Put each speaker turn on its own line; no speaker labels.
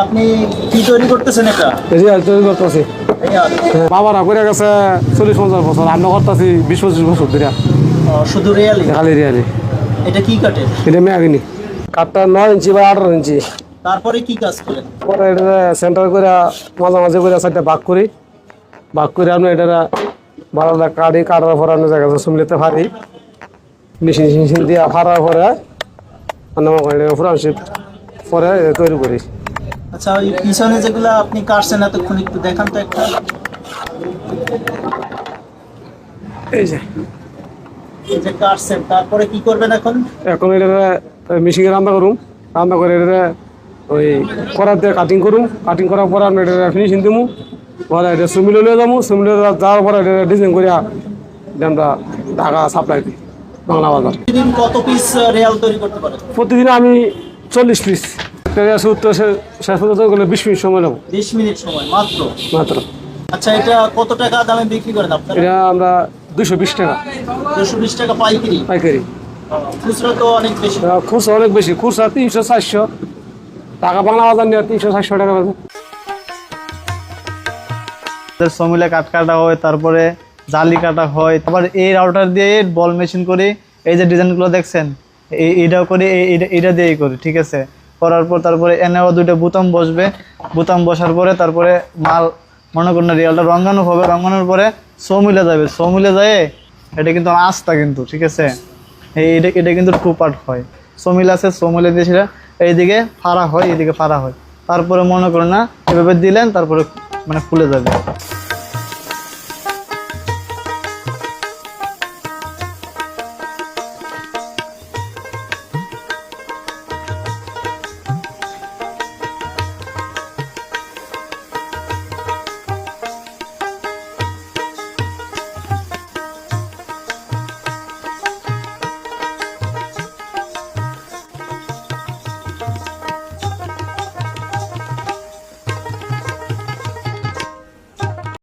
আপনি কি তৈরি করতেছেন এটা?
রিয়াল তৈরি করতেছি। বাবারা করে গেছে 40-50 বছর, আমরা করতেছি 20-25 বছর ধরে।
শুধু রিয়ালি?
খালি রিয়ালি।
এটা কি কাটে?
এটা মেয়াগিনি কাঠটা 9 ইঞ্চি বা 18 ইঞ্চি।
তারপরে কি কাজ করেন?
পরে এটা সেন্টার করে মাঝামাঝি করে 4টা ভাগ করি। ভাগ করে আমি এটা ভালো কাটি, কাটার পরে আমি জায়গা সুমলিতে ফাড়ি, মেশিন দিয়ে ফাড়ার পরে ফ্রান্সিপ পরে তৈরি করি।
আচ্ছা, ওই পিছনে যেগুলো আপনি কাটছেন এতক্ষণ একটু দেখান তো একটা।
এই যে
কাটছেন, তারপরে কি করবেন এখন?
এখন এটা মেশিনে রান্না করুম, রান্না করে এটা ওই করার দিয়ে কাটিং করুম, কাটিং করার পরে আমি এটা ফিনিশিং দিমু, পরে এটা সুমিলে নিয়ে যাবো, সুমিলে যাওয়ার পরে এটা ডিজাইন করে আমরা ঢাকা সাপ্লাই দিই বাংলা বাজার।
প্রতিদিন কত পিস রিয়াল তৈরি করতে পারেন?
প্রতিদিন আমি 40 পিস। শেষ পর্যন্ত গেলে 20 মিনিট সময় নেব।
20 মিনিট সময় মাত্র?
মাত্র।
আচ্ছা, এটা কত টাকা দামে বিক্রি করেন আপনারা?
এটা আমরা 220 টাকা।
220 টাকা পাইকারি?
পাইকারি।
খুচরা তো অনেক বেশি।
খুচরা অনেক বেশি, খুচরা 300-400 টাকা, বাংলা বাজার নিয়ে 300-400 টাকা বাজার।
সমিলে কাট কাটা হয়, তারপরে জালি কাটা হয়, আবার এই রাউটার দিয়ে বল মেশিন করে এই যে ডিজাইনগুলো দেখছেন এইটাও করি, এইটা দিয়েই করি, ঠিক আছে। করার পর তারপরে এনেও 2টা বোতাম বসবে, বোতাম বসার পরে তারপরে মাল মনে করেন রিয়ালটা রঙানো হবে, রঙানোর পরে সমিলে যাবে, সমিলে যায় এটা কিন্তু আস্তা কিন্তু, ঠিক আছে। এটা কিন্তু 2 পার্ট হয়, সমিল আছে, সমিলে দিয়ে সেটা এইদিকে ফাড়া হয়, এইদিকে ফাড়া হয়, তারপরে মনে করেন না এভাবে দিলেন তারপরে মানে খুলে যাবে।